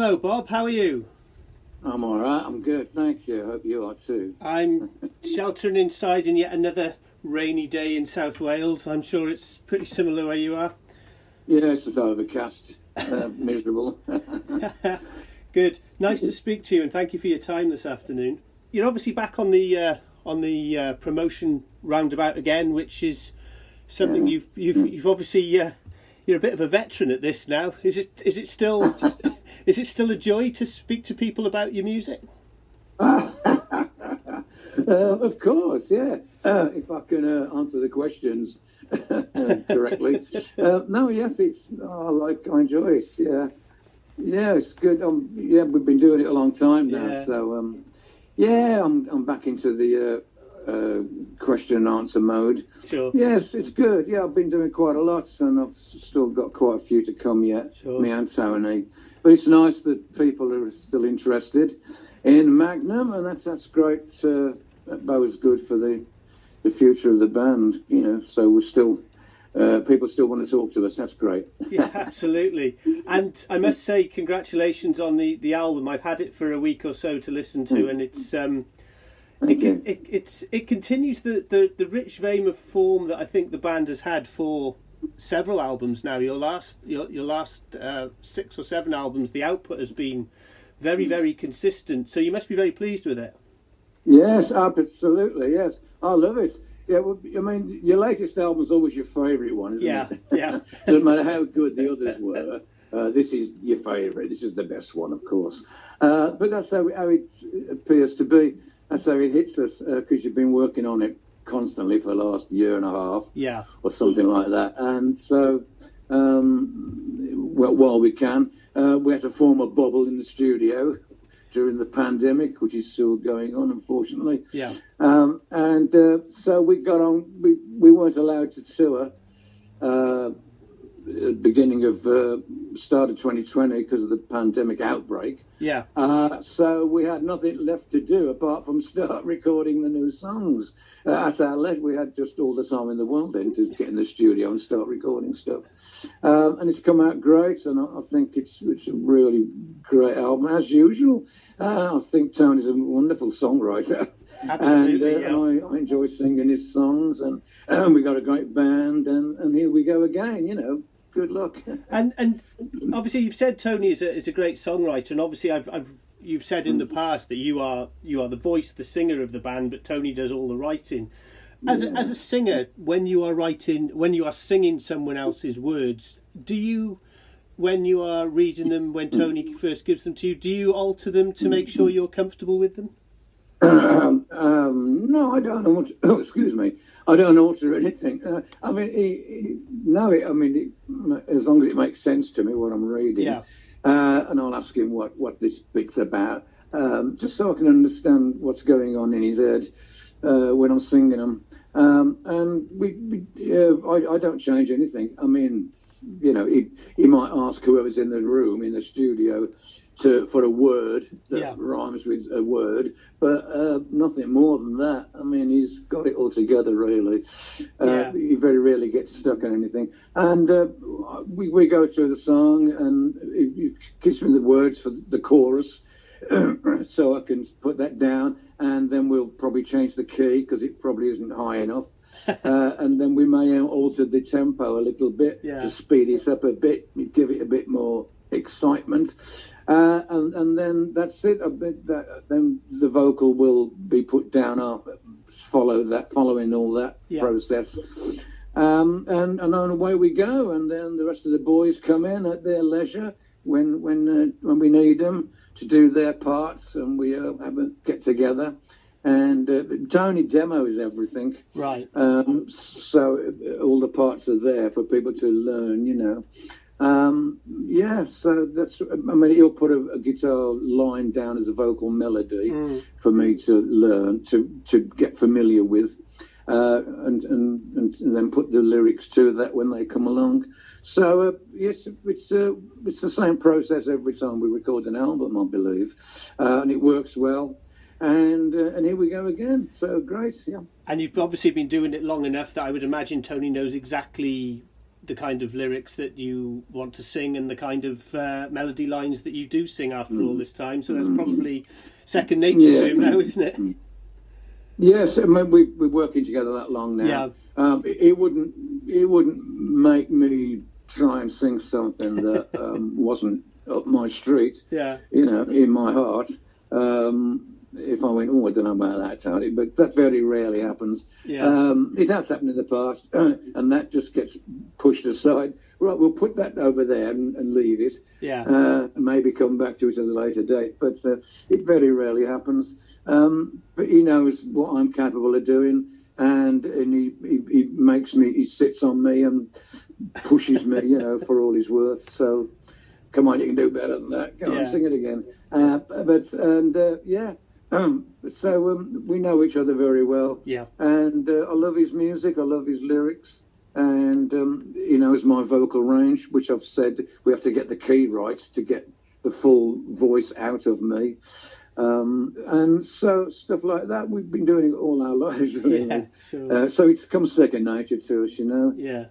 Hello, Bob. How are you? I'm all right. I'm good. Thank you. I hope you are too. I'm sheltering inside in yet another rainy day in South Wales. I'm sure it's pretty similar where you are. Yeah, it's just overcast, miserable. Good. Nice to speak to you, and thank you for your time this afternoon. You're obviously back on the promotion roundabout again, which is something you've obviously you're a bit of a veteran at this now. Is it still is it still a joy to speak to people about your music? Of course, yeah. If I can answer the questions correctly. No, yes, I enjoy it. Yeah, it's good. We've been doing it a long time now, so I'm back into the question and answer mode. Sure. Yes, it's good. Yeah, I've been doing quite a lot, and I've still got quite a few to come yet. Sure. Me and Tony. But it's nice that people are still interested in Magnum, and that's great. That bodes good for the future of the band, you know. So we're still people still want to talk to us. That's great. Yeah, absolutely. And I must say, congratulations on the album. I've had it for a week or so to listen to, and it's it continues the rich vein of form that I think the band has had for several albums now. Your last 6 or 7 albums, the output has been very, very consistent. So you must be very pleased with it. Yes, absolutely. Yes, I love it. Yeah, well, I mean, your latest album's always your favourite one, isn't it? Yeah. Doesn't matter how good the others were. This is your favourite. This is the best one, of course. But that's how it appears to be. That's how it hits us, because you've been working on it constantly for the last year and a half, or something like that. And so, while we can, we had to form a bubble in the studio during the pandemic, which is still going on, unfortunately. Yeah. So we got on. We weren't allowed to tour at the beginning of start of 2020 because of the pandemic outbreak. Yeah. So we had nothing left to do apart from start recording the new songs. At our leisure, we had just all the time in the world then to get in the studio and start recording stuff. And it's come out great, and I think it's a really great album as usual. I think Tony's a wonderful songwriter. Absolutely, and I enjoy singing his songs, and we got a great band, and here we go again, you know. Good luck. And obviously you've said Tony is a great songwriter, and obviously you've said in the past that you are the voice, the singer of the band, but Tony does all the writing. As a singer, when you are singing someone else's words, do you, when you are reading them, when Tony first gives them to you, do you alter them to make sure you're comfortable with them? No, I don't alter. Oh, excuse me. I don't alter anything. I mean, as long as it makes sense to me what I'm reading, and I'll ask him what this bit's about, just so I can understand what's going on in his head when I'm singing them. And I don't change anything. I mean, you know, he might ask whoever's in the room in the studio for a word that rhymes with a word, but nothing more than that. I mean, he's got it all together, really. He very rarely gets stuck on anything. And we go through the song, and he gives me the words for the chorus, so I can put that down, and then we'll probably change the key because it probably isn't high enough. And then we may alter the tempo a little bit to speed it up a bit, give it a bit more excitement, and then that's it. Then the vocal will be put down following all that process, and on away we go. And then the rest of the boys come in at their leisure when we need them to do their parts, and we have a get together. And Tony demos everything, right? So all the parts are there for people to learn, you know. So that's. I mean, he'll put a guitar line down as a vocal melody for me to learn, to get familiar with, and then put the lyrics to that when they come along. So yes, it's the same process every time we record an album, I believe, and it works well. And here we go again. So great, yeah. And you've obviously been doing it long enough that I would imagine Tony knows exactly the kind of lyrics that you want to sing and the kind of melody lines that you do sing after all this time. So that's probably second nature to him now, isn't it? Yes, I mean, we're working together that long now. Yeah. It wouldn't make me try and sing something that wasn't up my street. Yeah. You know, in my heart. If I went, I don't know about that, Tony, but that very rarely happens. Yeah. It has happened in the past, and that just gets pushed aside. Right, we'll put that over there and leave it. Yeah. Maybe come back to it at a later date, but it very rarely happens. But he knows what I'm capable of doing, and he makes me, he sits on me and pushes me, you know, for all he's worth. So, come on, you can do better than that. Go on, sing it again. So we know each other very well. Yeah. And I love his music. I love his lyrics. And he knows my vocal range, which I've said we have to get the key right to get the full voice out of me. And so stuff like that, we've been doing it all our lives, really. Yeah, sure. So it's come second nature to us, you know. Yeah.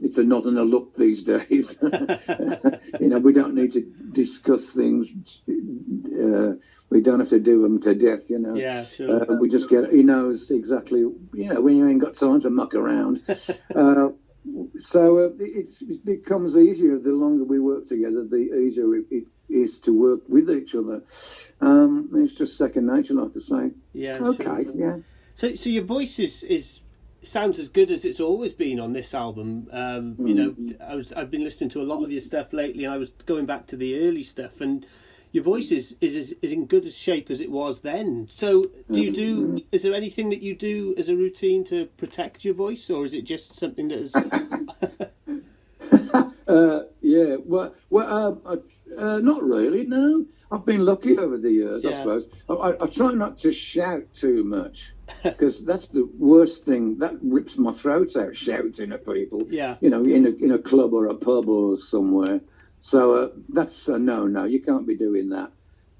It's a nod and a look these days. You know, we don't need to discuss things. We don't have to do them to death, you know. Yeah, sure. We just he knows exactly, you know, when you ain't got time to muck around. So it becomes easier the longer we work together, the easier it is to work with each other. It's just second nature, like I say. Yeah. Okay. Sure. Yeah. So your voice is sounds as good as it's always been on this album. You know, I've been listening to a lot of your stuff lately, and I was going back to the early stuff, and your voice is in good a shape as it was then. So is there anything that you do as a routine to protect your voice, or is it just something that is... Yeah, not really, no. I've been lucky over the years, I suppose. I try not to shout too much, because that's the worst thing. That rips my throat out, shouting at people, you know, in a club or a pub or somewhere. So that's a no, you can't be doing that,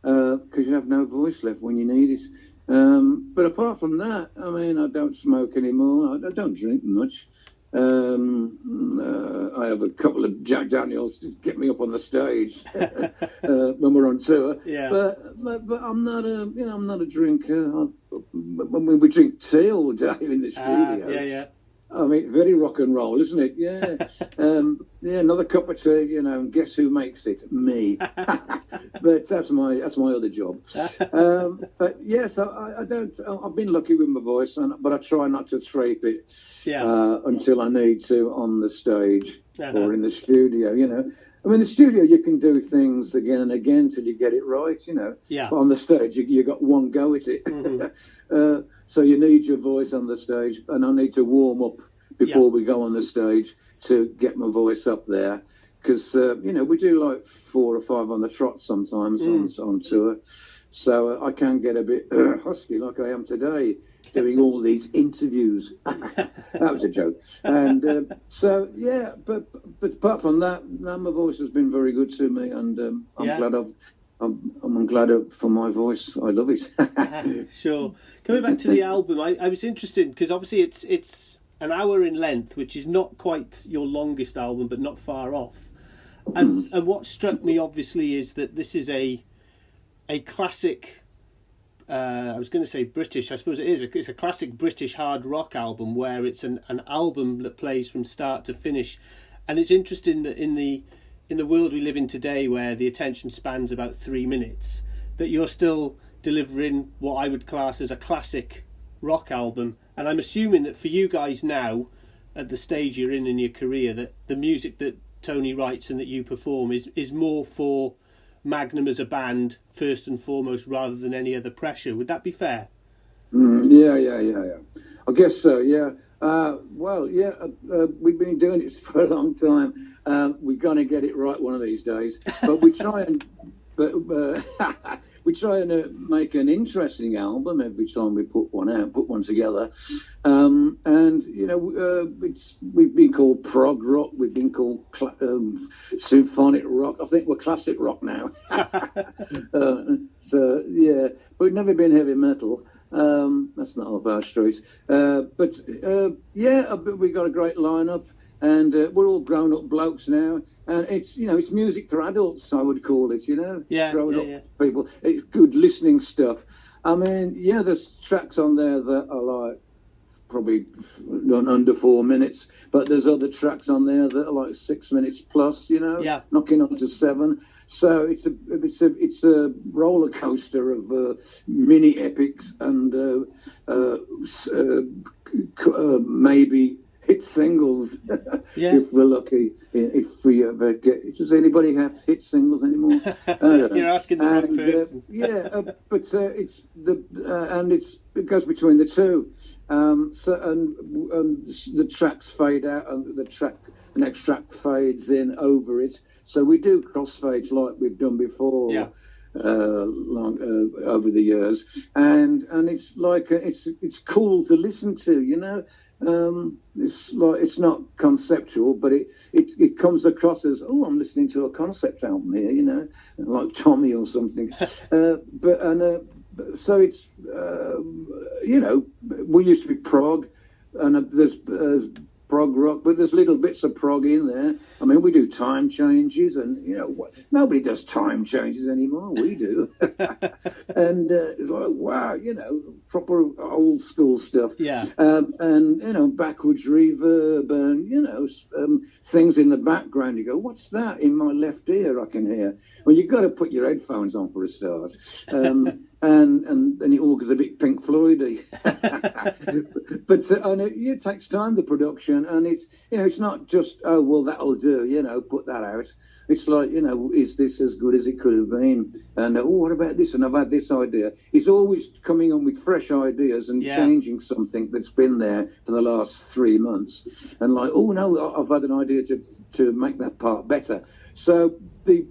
because you have no voice left when you need it. But apart from that, I mean, I don't smoke anymore. I don't drink much. I have a couple of Jack Daniels to get me up on the stage when we're on tour. Yeah. But I'm not a drinker. When we drink tea all day in the studio. Yeah. I mean, very rock and roll, isn't it? Yeah. Another cup of tea, you know, and guess who makes it? Me. But that's my other job. But yes, I don't. I've been lucky with my voice, but I try not to thrape it until I need to on the stage or in the studio. You know, I mean, the studio you can do things again and again till you get it right. You know. Yeah. But on the stage, you got one go at it. Mm-hmm. So you need your voice on the stage, and I need to warm up before we go on the stage to get my voice up there. Because, you know, we do like 4 or 5 on the trot sometimes on tour. So I can get a bit husky like I am today, doing all these interviews. That was a joke. And but apart from that, my voice has been very good to me, and I'm glad for my voice. I love it. Sure. Coming back to the album, I was interested because obviously it's an hour in length, which is not quite your longest album, but not far off. And what struck me obviously is that this is a classic. I was going to say British. I suppose it is. It's a classic British hard rock album where it's an album that plays from start to finish, and it's interesting that in the world we live in today, where the attention span's about 3 minutes, that you're still delivering what I would class as a classic rock album. And I'm assuming that for you guys now, at the stage you're in your career, that the music that Tony writes and that you perform is more for Magnum as a band first and foremost, rather than any other pressure. Would that be fair? Yeah. I guess so. Yeah. We've been doing it for a long time. We're going to get it right one of these days. But we try and make an interesting album every time we put one together. And you know, we've been called prog rock. We've been called symphonic rock. I think we're classic rock now. But we've never been heavy metal. That's not up our street. But we got a great lineup. and we're all grown-up blokes now, and it's it's music for adults, I would call it. Grown-up people. It's good listening stuff. I mean, there's tracks on there that are like probably under 4 minutes, but there's other tracks on there that are like 6 minutes plus, knocking on to 7. So it's a roller coaster of mini epics and maybe hit singles if we're lucky. If we ever get, does anybody have hit singles anymore? You're asking the wrong person. But it goes between the two. And the tracks fade out, and the next track fades in over it. So we do crossfades like we've done before. Over the years, and it's like it's cool to listen to, it's not conceptual, but it comes across as, I'm listening to a concept album here, like Tommy or something. So it's we used to be prog, and there's prog rock, but there's little bits of prog in there. I mean, we do time changes, and nobody does time changes anymore. We do, and it's like, wow, proper old school stuff. And backwards reverb, and things in the background. You go, what's that in my left ear? I can hear. Well, you've got to put your headphones on for a start. And it all goes a bit Pink Floydy, but it takes time, the production, and it's not just that'll do, put that out. It's like, is this as good as it could have been? And what about this? And I've had this idea. It's always coming on with fresh ideas and changing something that's been there for the last 3 months, and like, I've had an idea to make that part better. So the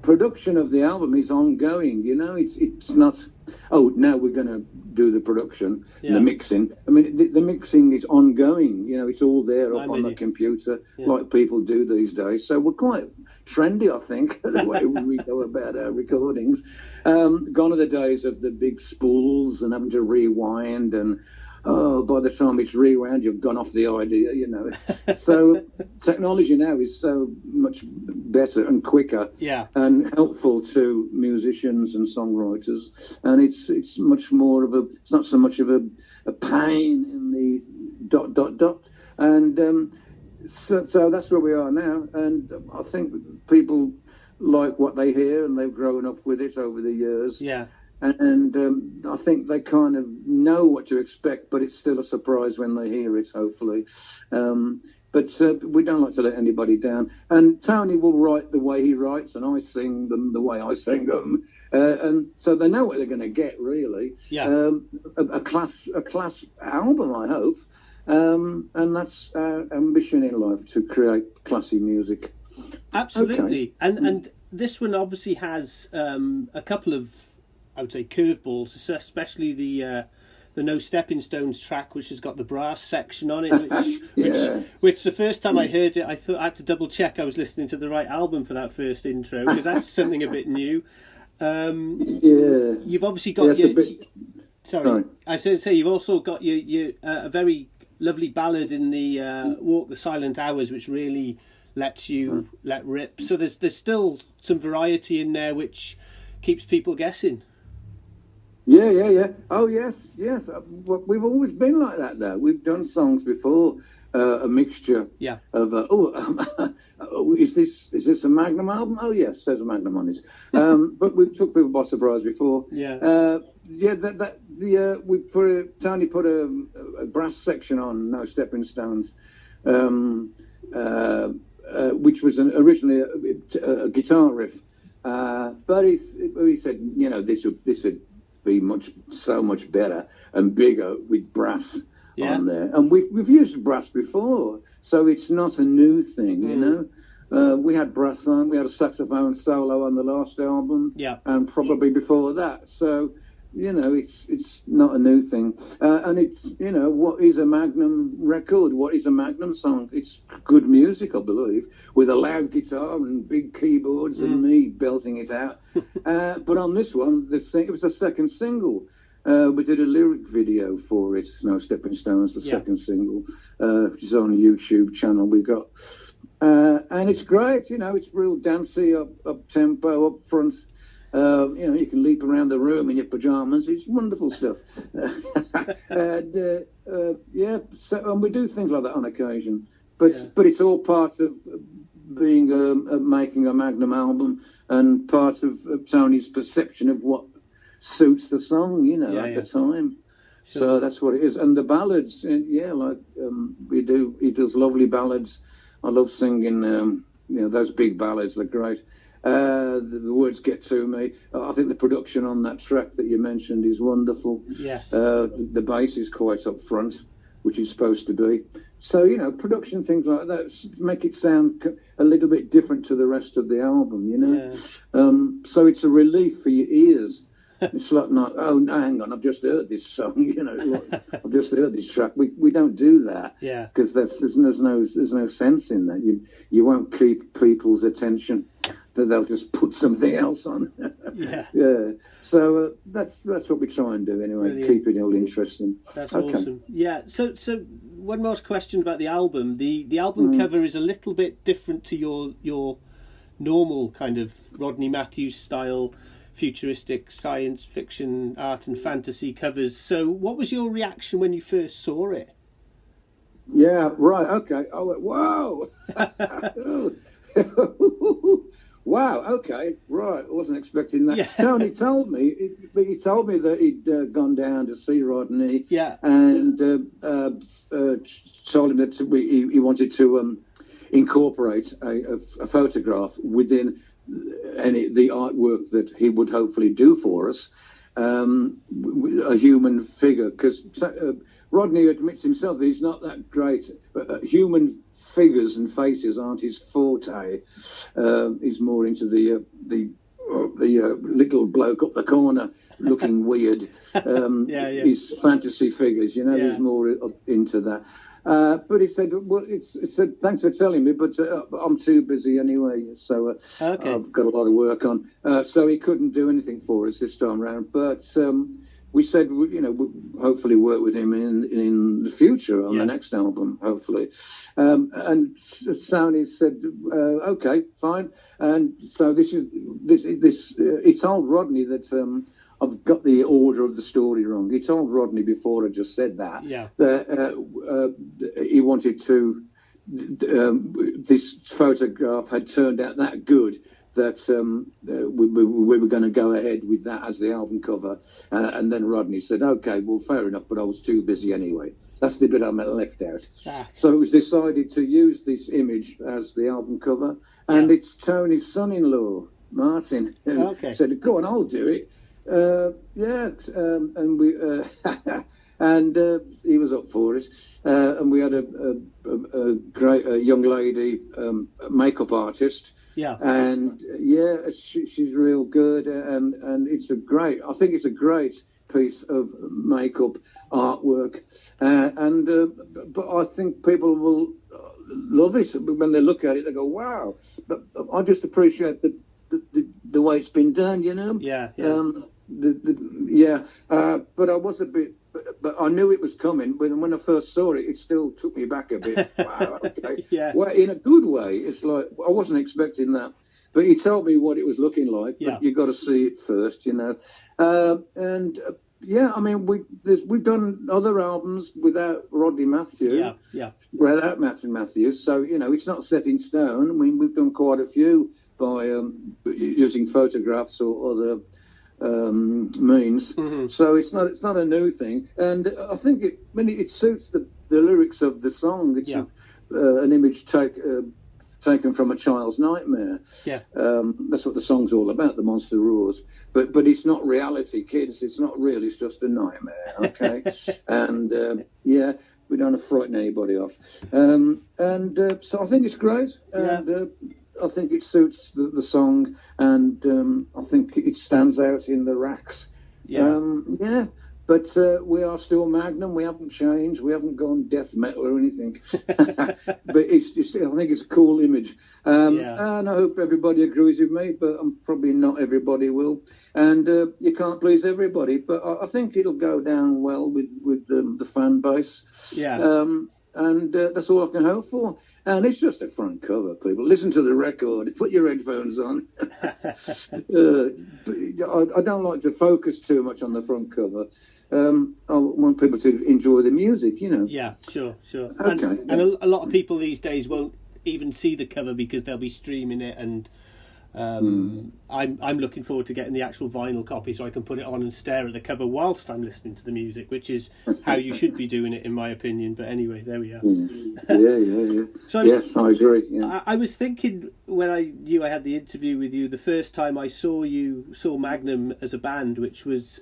production of the album is ongoing. It's not, now we're going to do the production, the mixing. I mean, the mixing is ongoing. It's all there up on the computer, like people do these days. So we're quite trendy, I think, the way we go about our recordings. Gone are the days of the big spools and having to rewind, and by the time it's rewound, you've gone off the idea, So technology now is so much better and quicker and helpful to musicians and songwriters. And it's much more of it's not so much of a pain in the ... And so that's where we are now. And I think people like what they hear, and they've grown up with it over the years. And I think they kind of know what to expect, but it's still a surprise when they hear it, hopefully. But we don't like to let anybody down. And Tony will write the way he writes, and I sing them the way I sing them. And so they know what they're going to get, really. A class album, I hope. And that's our ambition in life, to create classy music. Absolutely. Okay. And this one obviously has a couple of, I would say, curveballs, especially the No Stepping Stones track, which has got the brass section on it, which the first time I heard it, I thought I had to double check I was listening to the right album for that first intro, because that's something a bit new. You've obviously got Sorry, I was going to say you've also got your a very lovely ballad in the Walk the Silent Hours, which really lets you let rip. So there's still some variety in there, which keeps people guessing. Yeah. Oh, yes. We've always been like that, though. We've done songs before, a mixture of, is this a Magnum album? Oh, yes, there's a Magnum on it. But we've took people by surprise before. Tony put a brass section on No Stepping Stones, which was originally a guitar riff. But he said, this would be so much better and bigger with brass on there. And we've used brass before, so it's not a new thing, We had brass on, we had a saxophone solo on the last album, and probably before that. So, it's not a new thing. And it's, what is a Magnum record? What is a Magnum song? It's good music, I believe, with a loud guitar and big keyboards and me belting it out. But on this one, it was the second single. We did a lyric video for it, No Stepping Stones, the second single, which is on a YouTube channel we've got. And it's great, it's real dancey, up tempo, up front. You can leap around the room in your pajamas. It's wonderful stuff. And we do things like that on occasion. But it's all part of being making a Magnum album, and part of Tony's perception of what suits the song, at the time. Sure. So that's what it is. And the ballads, he does lovely ballads. I love singing, those big ballads. They're great. The words get to me. I think the production on that track that you mentioned is wonderful. Yes. The bass is quite up front, which is supposed to be. So, production, things like that, make it sound a little bit different to the rest of the album, Yeah. So it's a relief for your ears. It's like, oh, no, hang on, I've just heard this song, I've just heard this track. We don't do that. Yeah. Because there's no sense in that. You won't keep people's attention. They'll just put something else on. Yeah. So that's what we try and do anyway. Brilliant. Keep it all interesting. That's awesome. Yeah. So one more question about the album. The album cover is a little bit different to your normal kind of Rodney Matthews style futuristic science fiction, art and fantasy covers. So what was your reaction when you first saw it? Yeah. Right. Okay. I went, whoa. Wow, okay, right. I wasn't expecting that. Yeah. Tony told me, that he'd gone down to see Rodney, and told him that he wanted to incorporate a photograph within the artwork that he would hopefully do for us, a human figure, because Rodney admits himself that he's not that great. Human figures and faces aren't his forte. He's more into the little bloke up the corner looking weird. His fantasy figures, he's more into that. But he said, thanks for telling me, but I'm too busy anyway, so I've got a lot of work on. So he couldn't do anything for us this time around. But we said, we'll hopefully work with him in the future on the next album, hopefully. And Sony said, okay, fine. And so he told Rodney that I've got the order of the story wrong. He told Rodney before I just said that, that he wanted to, this photograph had turned out that good that we were going to go ahead with that as the album cover. And then Rodney said, okay, well, fair enough, but I was too busy anyway. That's the bit I left out. So it was decided to use this image as the album cover. And it's Tony's son-in-law, Martin, who said, go on, I'll do it. And we... And he was up for it. And we had a great young lady, makeup artist. Yeah. And she's real good. And I think it's a great piece of makeup artwork. But I think people will love it. When they look at it, they go, wow. But I just appreciate the way it's been done, Yeah. But I was a bit... But I knew it was coming. When I first saw it, it still took me back a bit. Wow, okay. Well, in a good way. It's like, I wasn't expecting that. But he told me what it was looking like. But you've got to see it first, I mean, we've done other albums without Rodney Matthews. Without Matthews. So, it's not set in stone. I mean, we've done quite a few by using photographs or other... means. So it's not a new thing, and I think it suits the lyrics of the song. It's an image taken from a child's nightmare. That's what the song's all about, the monster roars, but it's not reality, kids. It's not real. It's just a nightmare. Okay. And we don't want to frighten anybody off, so I think it's great, and I think it suits the song, and I think it stands out in the racks. But we are still Magnum. We haven't changed. We haven't gone death metal or anything. But it's just, I think it's a cool image. And I hope everybody agrees with me, but probably not everybody will. And you can't please everybody. But I think it'll go down well with the fan base. Yeah. And that's all I can hope for. And it's just a front cover, people. Listen to the record. Put your headphones on. I don't like to focus too much on the front cover. I want people to enjoy the music, you know. Yeah, sure. Okay. And a lot of people these days won't even see the cover because they'll be streaming it, and I'm looking forward to getting the actual vinyl copy so I can put it on and stare at the cover whilst I'm listening to the music, which is how you should be doing it, in my opinion. But anyway, there we are. Yeah. So I agree. Yeah. I was thinking when I knew I had the interview with you, the first time I saw Magnum as a band, which was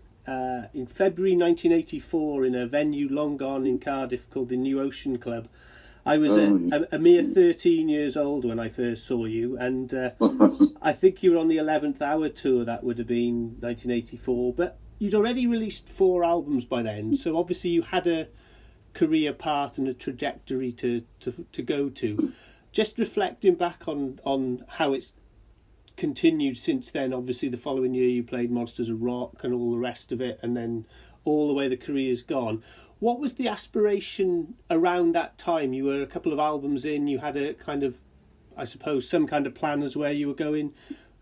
in February 1984 in a venue long gone in Cardiff called the New Ocean Club. I was a mere 13 years old when I first saw you, and I think you were on the 11th Hour tour. That would have been 1984, but you'd already released 4 albums by then, so obviously you had a career path and a trajectory to go to. Just reflecting back on how it's continued since then. Obviously the following year you played Monsters of Rock and all the rest of it, and then all the way the career's gone. What was the aspiration around that time? You were a couple of albums in, you had a kind of, I suppose, some kind of plan as where you were going.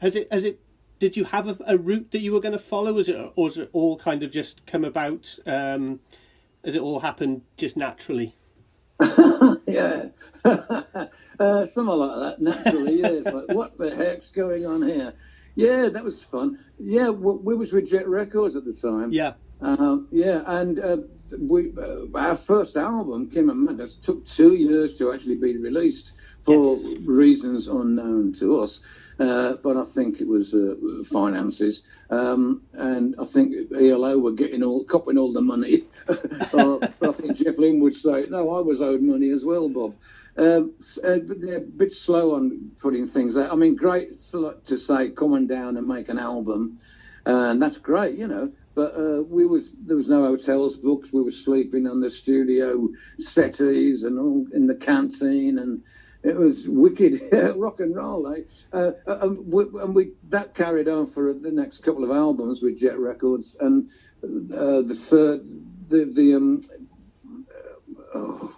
Did you have a route that you were going to follow? Or has it all kind of just come about, has it all happened just naturally? Yeah. Something like that, naturally, yeah. It's like, what the heck's going on here? Yeah, that was fun. Yeah, we was with Jet Records at the time. Yeah. Our first album, Kim and Madness, took 2 years to actually be released for reasons unknown to us. But I think it was finances, and I think ELO were copping all the money. But I think Jeff Lynne would say, no, I was owed money as well, Bob. But they're a bit slow on putting things out. I mean, great to say, come on down and make an album, and that's great, you know. But there was no hotels booked. We were sleeping on the studio settees and all in the canteen, and it was wicked rock and roll, eh? That carried on for the next couple of albums with Jet Records, and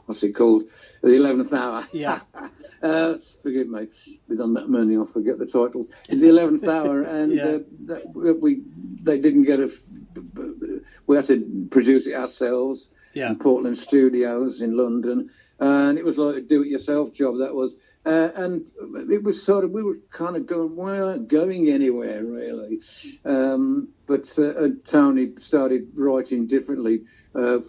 what's it called? The 11th Hour. Yeah. Forgive me, we've done that many, I'll forget the titles. The 11th Hour, and they didn't get we had to produce it ourselves in Portland Studios in London, and it was like a do-it-yourself job, that was. And it was sort of, we were kind of going, we weren't going anywhere, really. But Tony started writing differently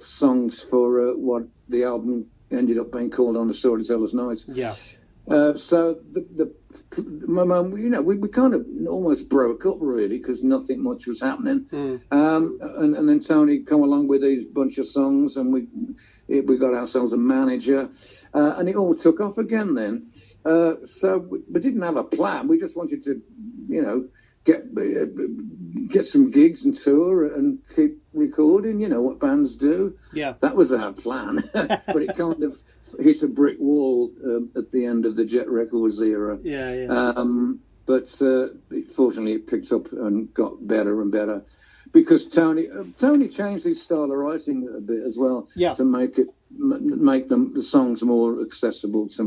songs for what the album ended up being called On the Storyteller's Night. Yeah. So my mum, you know, we kind of almost broke up, really, because nothing much was happening. And then Tony come along with these bunch of songs, and we got ourselves a manager, and it all took off again then. So we didn't have a plan. We just wanted to, you know, get some gigs and tour and keep recording, you know, what bands do. Yeah. That was our plan. But it kind of hit a brick wall at the end of the Jet Records era. But fortunately it picked up and got better and better, because Tony changed his style of writing a bit as well, to make the songs more accessible to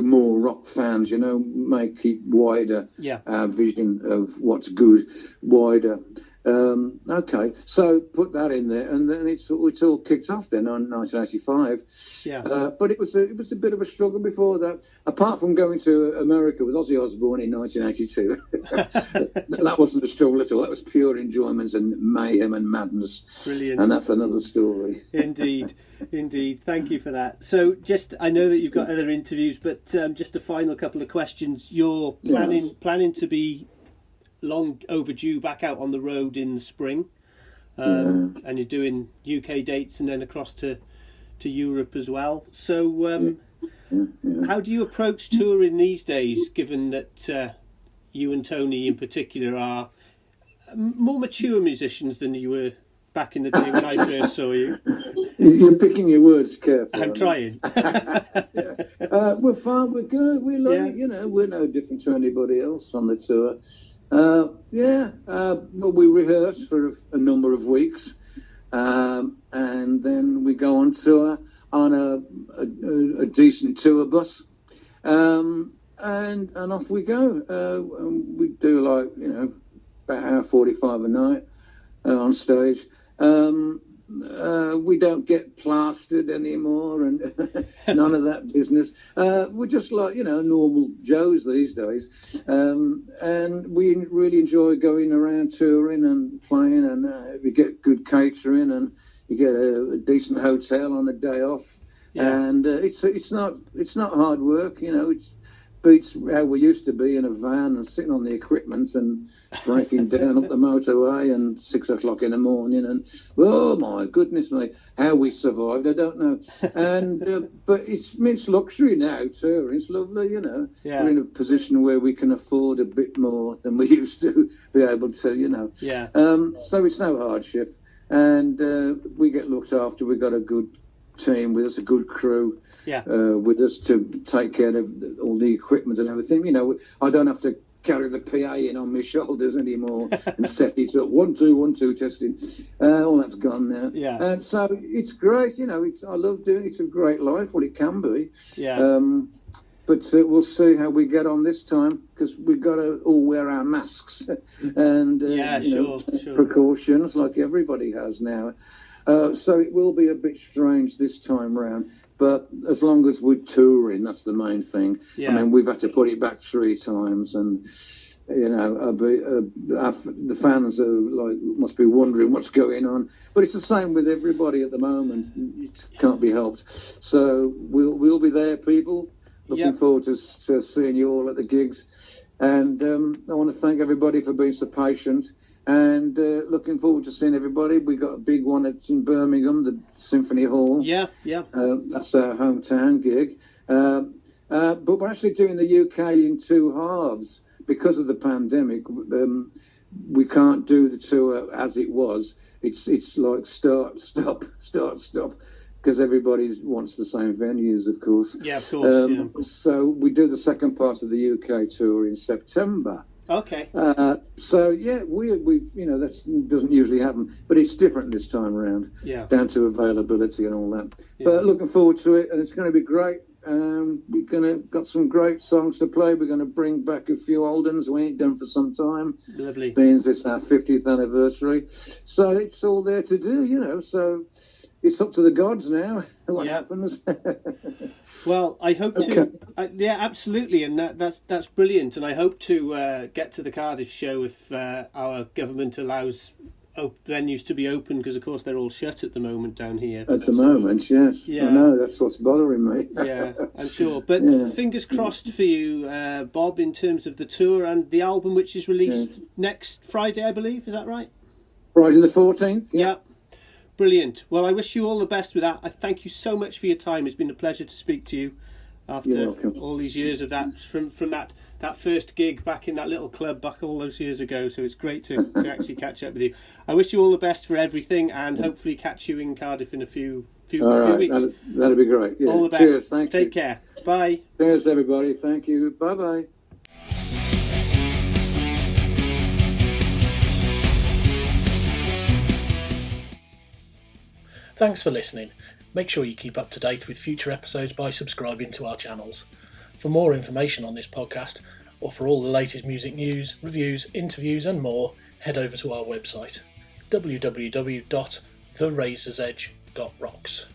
more rock fans, you know, make it wider, our vision of what's good, wider. Okay, so put that in there, and then it's all kicked off then on 1985. But it was a bit of a struggle before that. Apart from going to America with Ozzy Osbourne in 1982, that wasn't a struggle at all. That was pure enjoyment and mayhem and madness. Brilliant. And that's another story. Indeed. Thank you for that. So, I know that you've got other interviews, but just a final couple of questions. You're planning to be long overdue back out on the road in the spring, and you're doing UK dates and then across to Europe as well. So how do you approach touring these days, given that you and Tony in particular are more mature musicians than you were back in the day when I first saw you. You're picking your words carefully. I'm trying. We're fine. We're good. We love it. You know, we're no different to anybody else on the tour. Well, we rehearse for a number of weeks, and then we go on tour on a decent tour bus, and off we go. We do about an hour 45 a night on stage. We don't get plastered anymore and none of that business. We're just like, normal Joes these days. And we really enjoy going around touring and playing, and we get good catering and you get a decent hotel on a day off. Yeah. And it's not hard work, It's beats how we used to be in a van and sitting on the equipment and breaking down up the motorway and 6 o'clock in the morning, and oh my goodness me, how we survived, I don't know. And but it's luxury now too. It's lovely, Yeah. We're in a position where we can afford a bit more than we used to be able to, Yeah. So it's no hardship, and we get looked after. We've got a good team with us, a good crew. Yeah. With us to take care of all the equipment and everything. I don't have to carry the PA in on my shoulders anymore and set it up. 1, 2, 1, 2 testing. All that's gone now. Yeah. And so it's great. I love doing it. It's a great life. Well, it can be. Yeah. But we'll see how we get on this time, because we've got to all wear our masks and sure. precautions like everybody has now. So it will be a bit strange this time round, but as long as we're touring, that's the main thing. Yeah. I mean, we've had to put it back 3 times, and the fans are must be wondering what's going on. But it's the same with everybody at the moment. It can't be helped. So we'll be there, people. Looking forward to seeing you all at the gigs, and I want to thank everybody for being so patient. And looking forward to seeing everybody. We got a big one that's in Birmingham, the Symphony Hall. Yeah. That's our hometown gig. But we're actually doing the UK in 2 halves because of the pandemic. We can't do the tour as it was. It's like start, stop, because everybody wants the same venues, of course. Yeah, of course. So we do the second part of the UK tour in September. Okay. So we've that doesn't usually happen, but it's different this time around. Yeah. Down to availability and all that. Yeah. But looking forward to it, and it's going to be great. We're got some great songs to play. We're going to bring back a few old ones we ain't done for some time. Lovely. Being it's our 50th anniversary, so it's all there to do. So it's up to the gods now what happens. Well, I hope to. Absolutely, and that's brilliant. And I hope to get to the Cardiff show if our government allows venues to be open, because of course they're all shut at the moment down here. At the moment, yes. Yeah. I know, that's what's bothering me. Yeah, I'm sure. But fingers crossed for you, Bob, in terms of the tour and the album, which is released next Friday, I believe. Is that right? Friday the 14th. Yeah. Brilliant. Well, I wish you all the best with that. I thank you so much for your time. It's been a pleasure to speak to you after all these years of that, from that first gig back in that little club back all those years ago. So it's great to actually catch up with you. I wish you all the best for everything, and hopefully catch you in Cardiff in a few weeks. That'd be great. Yeah. All the best. Cheers. Thank you. Take care. Bye. Cheers, everybody. Thank you. Bye-bye. Thanks for listening. Make sure you keep up to date with future episodes by subscribing to our channels. For more information on this podcast, or for all the latest music news, reviews, interviews and more, head over to our website, www.therazorsedge.rocks.